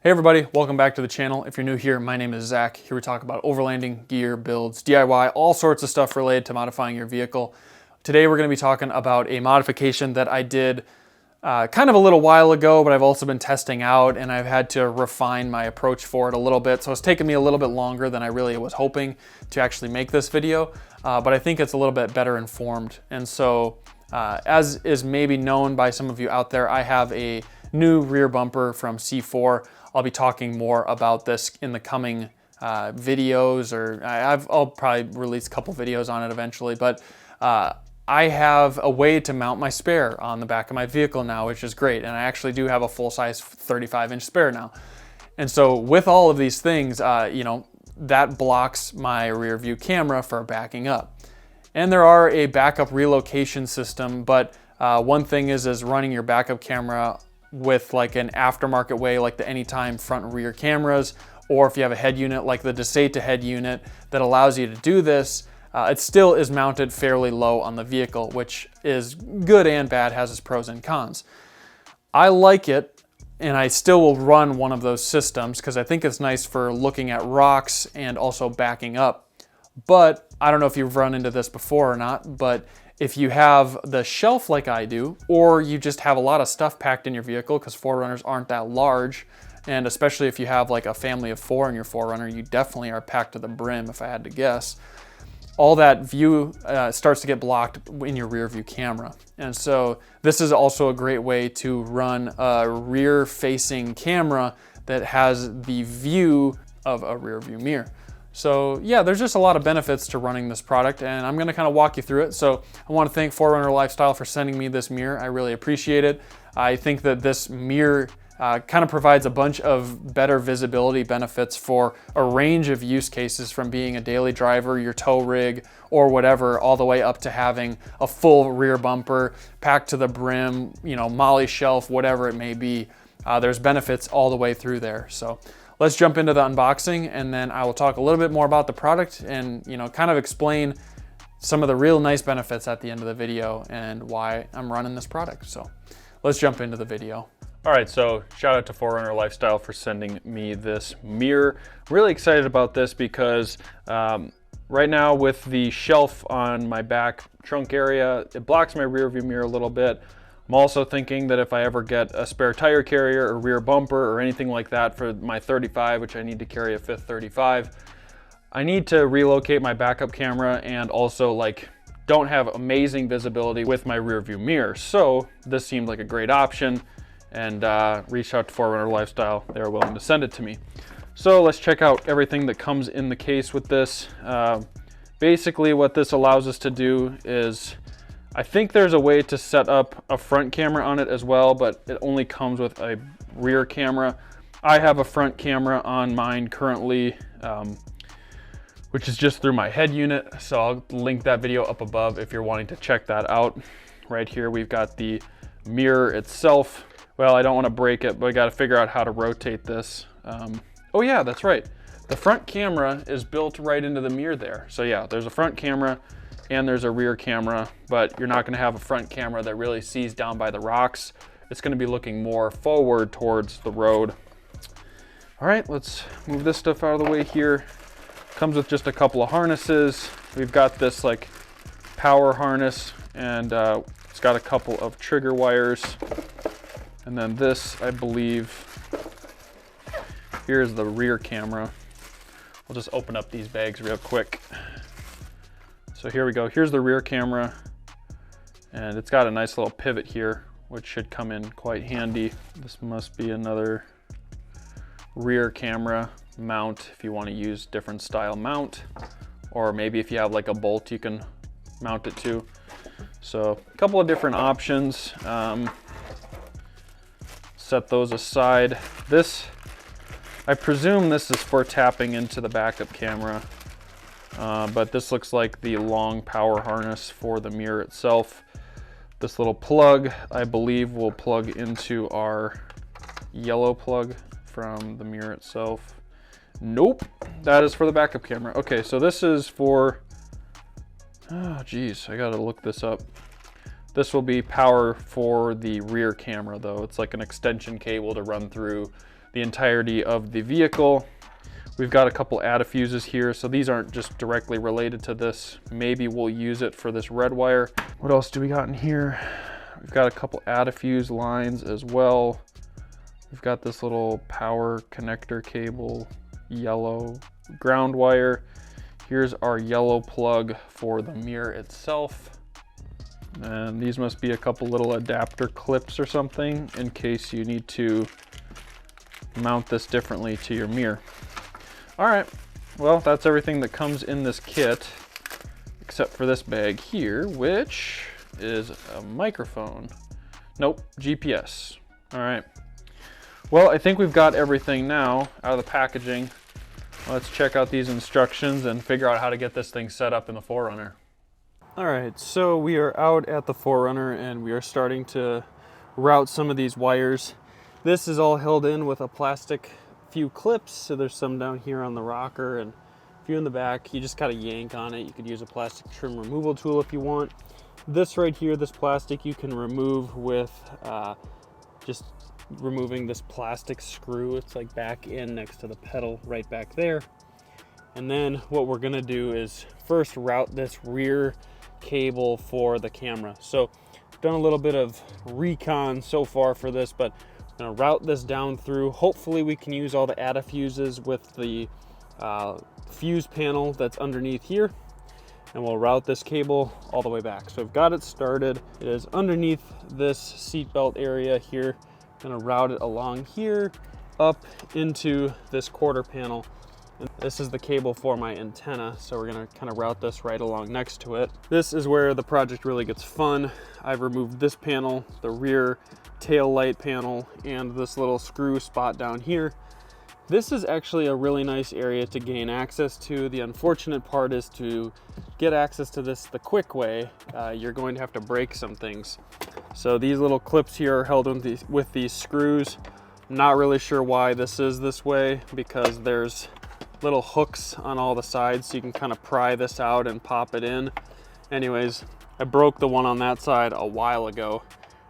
Hey everybody, welcome back to the channel. If you're new here, my name is Zach. Here we talk about overlanding, gear, builds, DIY, all sorts of stuff related to modifying your vehicle. Today we're going to be talking about a modification that I did kind of a little while ago, but I've also been testing out and I've had to refine my approach for it a little bit. So it's taken me a little bit longer than I really was hoping to actually make this video, but I think it's a little bit better informed. And so as is maybe known by some of you out there, I have a new rear bumper from C4. I'll be talking more about this in the coming videos, or I'll probably release a couple videos on it eventually, but I have a way to mount my spare on the back of my vehicle now, which is great. And I actually do have a full-size 35-inch spare now. And so with all of these things, that blocks my rear view camera for backing up. And there are a backup relocation system, but one thing is running your backup camera with like an aftermarket way, like the Anytime front and rear cameras, or if you have a head unit like the Disassembled head unit that allows you to do this, it still is mounted fairly low on the vehicle, which is good and bad, has its pros and cons. I like it, and I still will run one of those systems because I think it's nice for looking at rocks and also backing up. But I don't know if you've run into this before or not, but if you have the shelf like I do, or you just have a lot of stuff packed in your vehicle, because 4Runners aren't that large, and especially if you have like a family of 4 in your 4Runner, you definitely are packed to the brim, if I had to guess. All that view starts to get blocked in your rear view camera. And so this is also a great way to run a rear facing camera that has the view of a rear view mirror. So yeah, there's just a lot of benefits to running this product, and I'm gonna kind of walk you through it. So I wanna thank 4Runner Lifestyle for sending me this mirror. I really appreciate it. I think that this mirror kind of provides a bunch of better visibility benefits for a range of use cases, from being a daily driver, your tow rig, or whatever, all the way up to having a full rear bumper, packed to the brim, molly shelf, whatever it may be. There's benefits all the way through there. So let's jump into the unboxing, and then I will talk a little bit more about the product and kind of explain some of the real nice benefits at the end of the video and why I'm running this product. So let's jump into the video. All right, so shout out to 4Runner Lifestyle for sending me this mirror. I'm really excited about this because right now with the shelf on my back trunk area, it blocks my rear view mirror a little bit. I'm also thinking that if I ever get a spare tire carrier or rear bumper or anything like that for my 35, which I need to carry a 5th 35, I need to relocate my backup camera and also don't have amazing visibility with my rear view mirror. So this seemed like a great option, and reached out to 4Runner Lifestyle. They were willing to send it to me. So let's check out everything that comes in the case with this. Basically what this allows us to do is, I think there's a way to set up a front camera on it as well, but it only comes with a rear camera. I have a front camera on mine currently, which is just through my head unit. So I'll link that video up above if you're wanting to check that out. Right here, we've got the mirror itself. Well, I don't want to break it, but I got to figure out how to rotate this. Oh yeah, that's right. The front camera is built right into the mirror there. So yeah, there's a front camera and there's a rear camera, but you're not going to have a front camera that really sees down by the rocks. It's going to be looking more forward towards the road. All right, let's move this stuff out of the way here. Comes with just a couple of harnesses. We've got this power harness, and it's got a couple of trigger wires. And then this, I believe, here's the rear camera. I'll just open up these bags real quick. So here we go. Here's the rear camera, and it's got a nice little pivot here, which should come in quite handy. This must be another rear camera mount if you want to use different style mount, or maybe if you have a bolt you can mount it to. So a couple of different options. Set those aside. This, I presume this is for tapping into the backup camera, but this looks like the long power harness for the mirror itself. This little plug, I believe, will plug into our yellow plug from the mirror itself. Nope, that is for the backup camera. Okay, so this is for, oh geez, I gotta look this up. This will be power for the rear camera though. It's like an extension cable to run through the entirety of the vehicle. We've got a couple adaffuses here, so these aren't just directly related to this. Maybe we'll use it for this red wire. What else do we got in here? We've got a couple adafuse lines as well. We've got this little power connector cable, yellow ground wire. Here's our yellow plug for the mirror itself. And these must be a couple little adapter clips or something in case you need to mount this differently to your mirror. All right, well, that's everything that comes in this kit, except for this bag here, which is a microphone. Nope, GPS. All right. Well, I think we've got everything now out of the packaging. Let's check out these instructions and figure out how to get this thing set up in the 4Runner. All right, so we are out at the 4Runner and we are starting to route some of these wires. This is all held in with a plastic few clips, so there's some down here on the rocker and a few in the back. You just gotta yank on it. You could use a plastic trim removal tool if you want. This right here, this plastic, you can remove with just removing this plastic screw. It's like back in next to the pedal right back there. And then what we're gonna do is first route this rear cable for the camera. So I've done a little bit of recon so far for this, but I'm gonna route this down through. Hopefully we can use all the adaffuses with the fuse panel that's underneath here, and we'll route this cable all the way back. So I've got it started. It is underneath this seatbelt area here. I'm gonna route it along here up into this quarter panel. And this is the cable for my antenna, so we're gonna kind of route this right along next to it. This is where the project really gets fun. I've removed this panel, the rear tail light panel, and this little screw spot down here. This is actually a really nice area to gain access to. The unfortunate part is to get access to this the quick way, you're going to have to break some things. So these little clips here are held with these screws. I'm not really sure why this is this way, because there's little hooks on all the sides, so you can kind of pry this out and pop it in. Anyways, I broke the one on that side a while ago,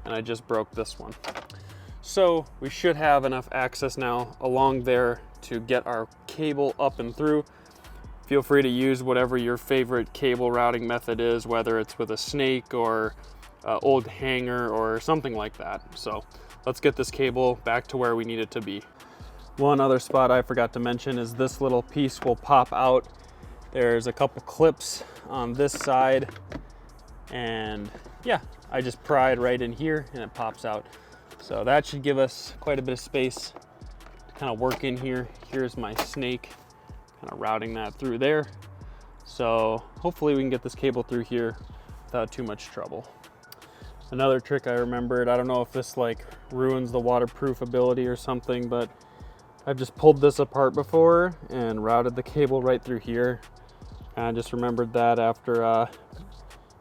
and I just broke this one. So we should have enough access now along there to get our cable up and through. Feel free to use whatever your favorite cable routing method is, whether it's with a snake or old hanger or something like that. So let's get this cable back to where we need it to be. One other spot I forgot to mention is this little piece will pop out. There's a couple clips on this side, and yeah, I just pried right in here and it pops out. So that should give us quite a bit of space to kind of work in here. Here's my snake, kind of routing that through there. So hopefully we can get this cable through here without too much trouble. Another trick I remembered, I don't know if this like ruins the waterproof ability or something, but I've just pulled this apart before and routed the cable right through here. And I just remembered that after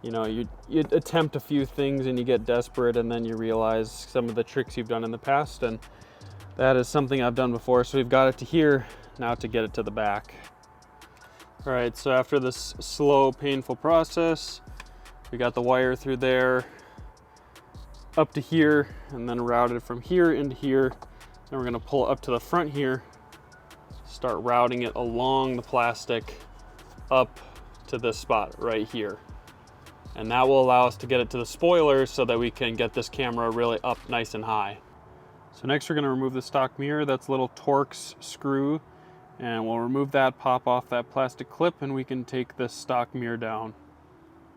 you know, you attempt a few things and you get desperate, and then you realize some of the tricks you've done in the past, and that is something I've done before. So we've got it to here, now to get it to the back. All right, so after this slow, painful process, we got the wire through there, up to here, and then routed from here into here. Then we're gonna pull up to the front here, start routing it along the plastic up to this spot right here. And that will allow us to get it to the spoilers so that we can get this camera really up nice and high. So next we're gonna remove the stock mirror. That's a little Torx screw, and we'll remove that, pop off that plastic clip, and we can take this stock mirror down.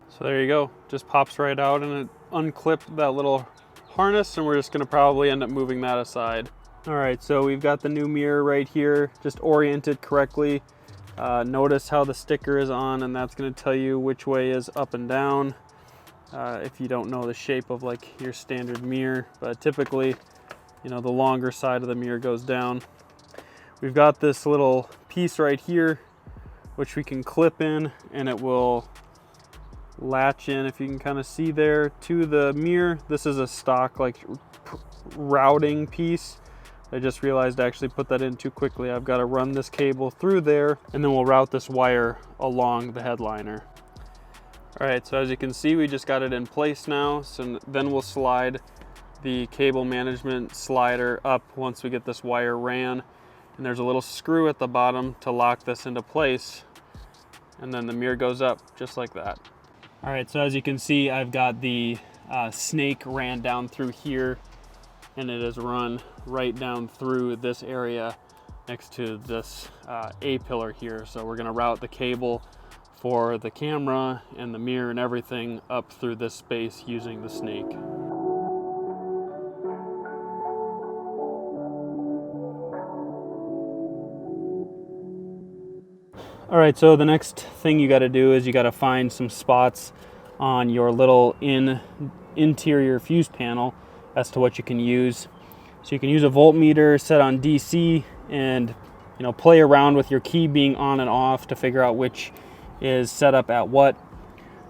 So there you go, just pops right out, and it unclipped that little harness, and we're just gonna probably end up moving that aside. All right, so we've got the new mirror right here, just oriented correctly. Notice how the sticker is on, and that's going to tell you which way is up and down if you don't know the shape of like your standard mirror, but typically, you know, the longer side of the mirror goes down. We've got this little piece right here which we can clip in, and it will latch in, if you can kind of see there, to the mirror. This is a stock like routing piece. I just realized I actually put that in too quickly. I've got to run this cable through there, and then we'll route this wire along the headliner. All right, so as you can see, we just got it in place now. So then we'll slide the cable management slider up once we get this wire ran. And there's a little screw at the bottom to lock this into place. And then the mirror goes up just like that. All right, so as you can see, I've got the snake ran down through here, and it is run right down through this area next to this A-pillar here. So we're gonna route the cable for the camera and the mirror and everything up through this space using the snake. All right, so the next thing you gotta do is you gotta find some spots on your little interior fuse panel as to what you can use. So you can use a voltmeter set on DC and play around with your key being on and off to figure out which is set up at what.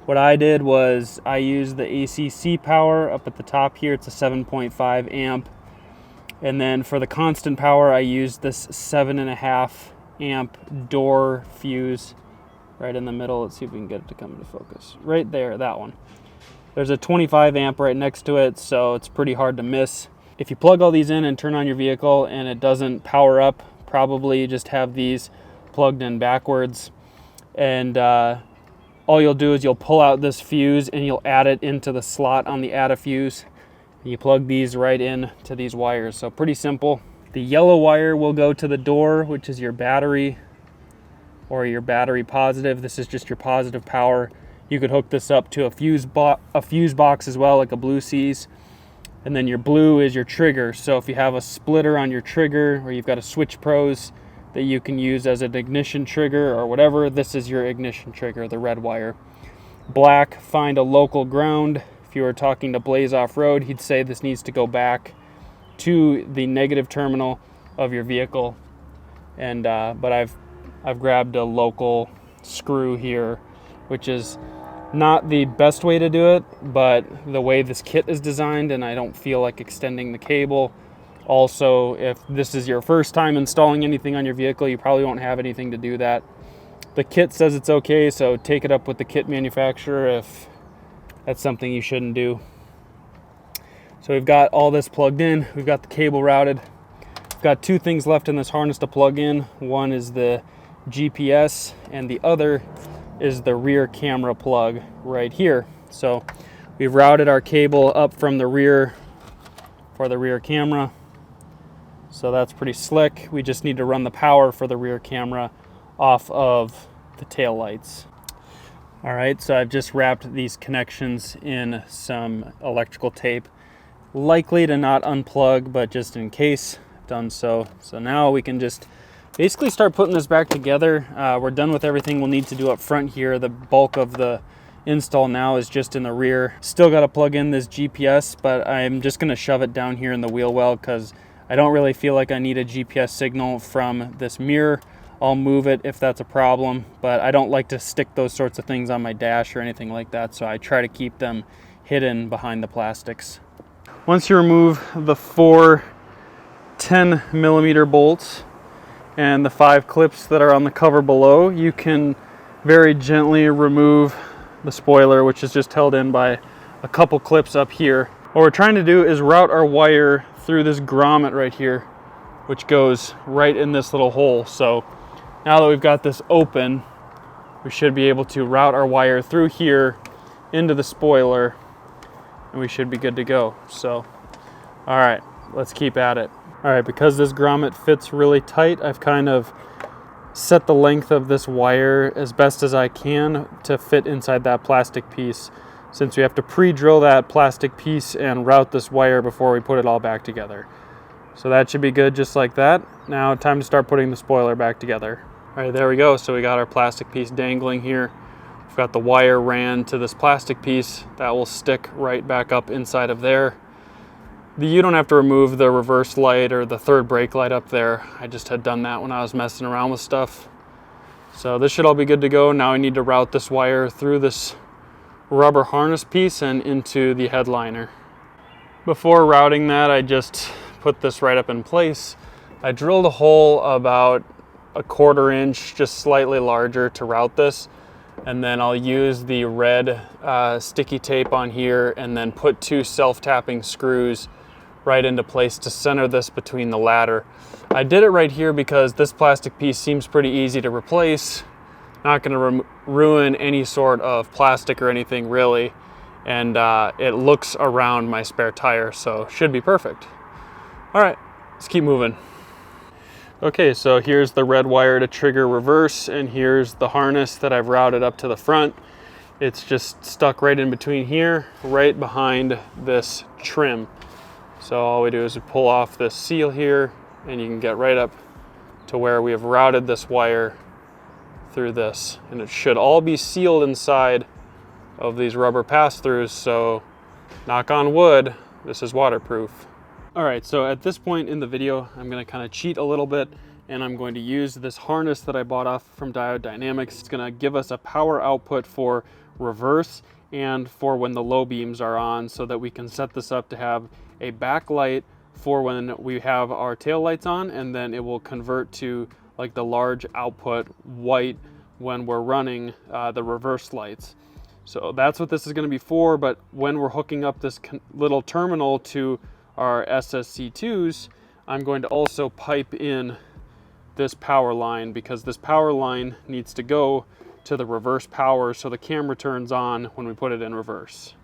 What I did was I used the ACC power up at the top here. It's a 7.5 amp. And then for the constant power, I used this 7.5 amp door fuse right in the middle. Let's see if we can get it to come into focus. Right there, that one. There's a 25 amp right next to it, so it's pretty hard to miss. If you plug all these in and turn on your vehicle and it doesn't power up, probably just have these plugged in backwards. And all you'll do is you'll pull out this fuse and you'll add it into the slot on the add a fuse. And you plug these right in to these wires. So pretty simple. The yellow wire will go to the door, which is your battery or your battery positive. This is just your positive power. You could hook this up to a fuse box as well, like a Blue Sees. And then your blue is your trigger. So if you have a splitter on your trigger, or you've got a Switch Pros that you can use as an ignition trigger or whatever, this is your ignition trigger, the red wire. Black, find a local ground. If you were talking to Blaze Off-Road, he'd say this needs to go back to the negative terminal of your vehicle. And but I've grabbed a local screw here, which is not the best way to do it, but the way this kit is designed, and I don't feel like extending the cable. Also, if this is your first time installing anything on your vehicle, you probably won't have anything to do that. The kit says it's okay, so take it up with the kit manufacturer if that's something you shouldn't do. So we've got all this plugged in, we've got the cable routed. We've got two things left in this harness to plug in. One is the GPS and the other is the rear camera plug right here. So we've routed our cable up from the rear for the rear camera. So that's pretty slick. We just need to run the power for the rear camera off of the tail lights. All right, so I've just wrapped these connections in some electrical tape. Likely to not unplug, but just in case, I've done so. So now we can just basically start putting this back together. We're done with everything we'll need to do up front here. The bulk of the install now is just in the rear. Still got to plug in this GPS, but I'm just going to shove it down here in the wheel well because I don't really feel like I need a GPS signal from this mirror. I'll move it if that's a problem, but I don't like to stick those sorts of things on my dash or anything like that, so I try to keep them hidden behind the plastics. Once you remove the 4 10mm bolts and the 5 clips that are on the cover below, you can very gently remove the spoiler, which is just held in by a couple clips up here. What we're trying to do is route our wire through this grommet right here, which goes right in this little hole. So now that we've got this open, we should be able to route our wire through here into the spoiler, and we should be good to go. So, all right, let's keep at it. All right, because this grommet fits really tight, I've kind of set the length of this wire as best as I can to fit inside that plastic piece, since we have to pre-drill that plastic piece and route this wire before we put it all back together. So that should be good just like that. Now time to start putting the spoiler back together. All right, there we go. So we got our plastic piece dangling here. We've got the wire ran to this plastic piece that will stick right back up inside of there. You don't have to remove the reverse light or the third brake light up there. I just had done that when I was messing around with stuff. So this should all be good to go. Now I need to route this wire through this rubber harness piece and into the headliner. Before routing that, I just put this right up in place. I drilled a hole about 1/4 inch, just slightly larger, to route this. And then I'll use the red sticky tape on here and then put 2 self-tapping screws right into place to center this between the ladder. I did it right here because this plastic piece seems pretty easy to replace. Not going to ruin any sort of plastic or anything really, and it looks around my spare tire, so should be perfect. All right, let's keep moving. Okay, so here's the red wire to trigger reverse, and here's the harness that I've routed up to the front. It's just stuck right in between here, right behind this trim. So all we do is we pull off this seal here, and you can get right up to where we have routed this wire through this, and it should all be sealed inside of these rubber pass-throughs, so knock on wood, this is waterproof. All right, so at this point in the video, I'm going to kind of cheat a little bit, and I'm going to use this harness that I bought off from Diode Dynamics. It's going to give us a power output for reverse and for when the low beams are on, so that we can set this up to have a backlight for when we have our tail lights on, and then it will convert to like the large output white when we're running the reverse lights. So that's what this is going to be for, but when we're hooking up this little terminal to our SSC2s, I'm going to also pipe in this power line, because this power line needs to go to the reverse power so the camera turns on when we put it in reverse.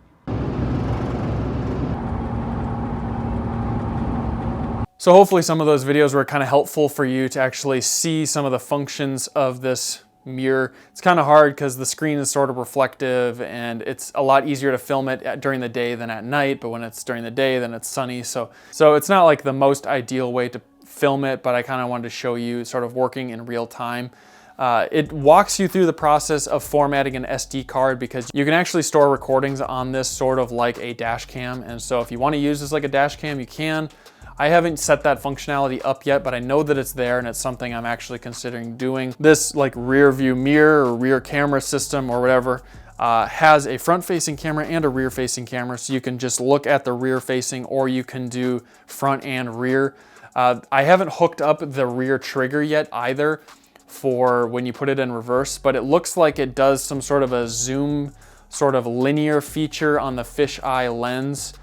So hopefully some of those videos were kind of helpful for you to actually see some of the functions of this mirror. It's kind of hard because the screen is sort of reflective, and it's a lot easier to film it during the day than at night, but when it's during the day then it's sunny. So it's not like the most ideal way to film it, but I kind of wanted to show you sort of working in real time. It walks you through the process of formatting an SD card, because you can actually store recordings on this sort of like a dash cam. And so if you want to use this like a dash cam, you can. I haven't set that functionality up yet, but I know that it's there, and it's something I'm actually considering doing. This like rear view mirror or rear camera system or whatever has a front facing camera and a rear facing camera. So you can just look at the rear facing, or you can do front and rear. I haven't hooked up the rear trigger yet either for when you put it in reverse, but it looks like it does some sort of a zoom, sort of linear feature on the fisheye lens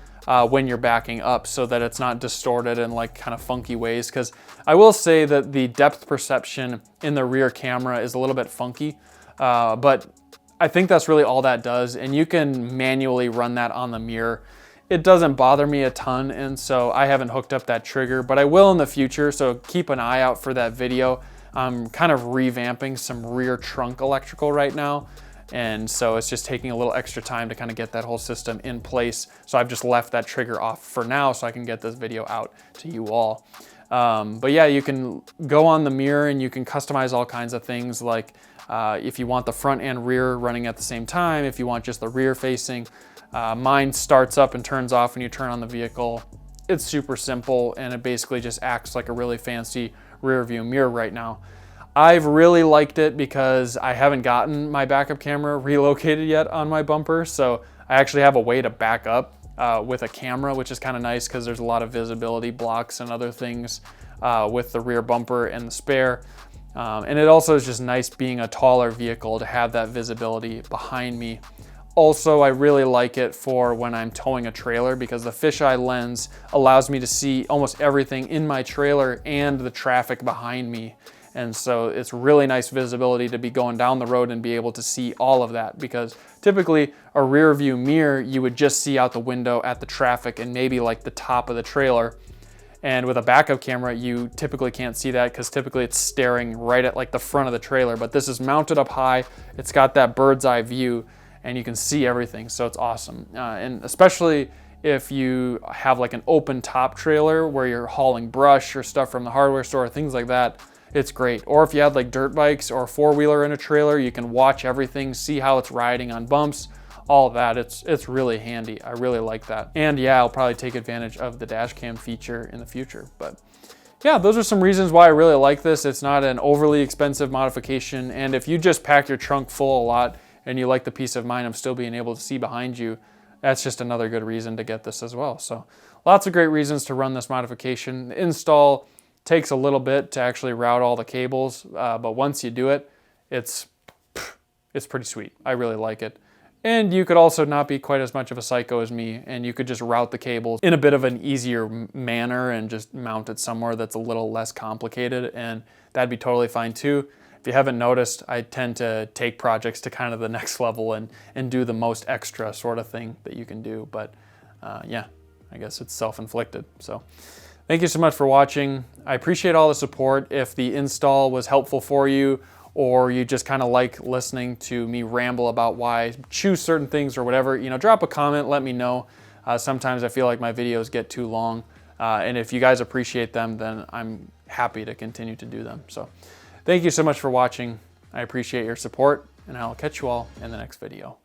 when you're backing up, so that it's not distorted in like kind of funky ways. Because I will say that the depth perception in the rear camera is a little bit funky, but I think that's really all that does, and you can manually run that on the mirror. It doesn't bother me a ton, and so I haven't hooked up that trigger, but I will in the future, so keep an eye out for that video. I'm kind of revamping some rear trunk electrical right now, and so it's just taking a little extra time to kind of get that whole system in place. So I've just left that trigger off for now so I can get this video out to you all. But yeah, you can go on the mirror and you can customize all kinds of things, like if you want the front and rear running at the same time, if you want just the rear facing. Mine starts up and turns off when you turn on the vehicle. It's super simple, and it basically just acts like a really fancy rear view mirror right now. I've really liked it because I haven't gotten my backup camera relocated yet on my bumper, so I actually have a way to back up with a camera, which is kind of nice because there's a lot of visibility blocks and other things with the rear bumper and the spare. And it also is just nice being a taller vehicle to have that visibility behind me. Also, I really like it for when I'm towing a trailer, because the fisheye lens allows me to see almost everything in my trailer and the traffic behind me. And so it's really nice visibility to be going down the road and be able to see all of that, because typically a rear view mirror, you would just see out the window at the traffic and maybe like the top of the trailer. And with a backup camera, you typically can't see that because typically it's staring right at like the front of the trailer, but this is mounted up high. It's got that bird's eye view and you can see everything. So it's awesome. And especially if you have like an open top trailer where you're hauling brush or stuff from the hardware store, things like that, it's great. Or if you had like dirt bikes or a four-wheeler in a trailer, you can watch everything, see how it's riding on bumps, all of that. It's really handy. I really like that. And yeah, I'll probably take advantage of the dash cam feature in the future. But yeah, those are some reasons why I really like this. It's not an overly expensive modification. And if you just pack your trunk full a lot and you like the peace of mind of still being able to see behind you, that's just another good reason to get this as well. So lots of great reasons to run this modification. The install takes a little bit to actually route all the cables, but once you do it, it's pretty sweet. I really like it. And you could also not be quite as much of a psycho as me, and you could just route the cables in a bit of an easier manner and just mount it somewhere that's a little less complicated, and that'd be totally fine too. If you haven't noticed, I tend to take projects to kind of the next level and do the most extra sort of thing that you can do, but yeah, I guess it's self-inflicted. So thank you so much for watching. I appreciate all the support. If the install was helpful for you, or you just kind of like listening to me ramble about why I choose certain things or whatever, you know, drop a comment, let me know. Sometimes I feel like my videos get too long, and if you guys appreciate them, then I'm happy to continue to do them. So thank you so much for watching. I appreciate your support, and I'll catch you all in the next video.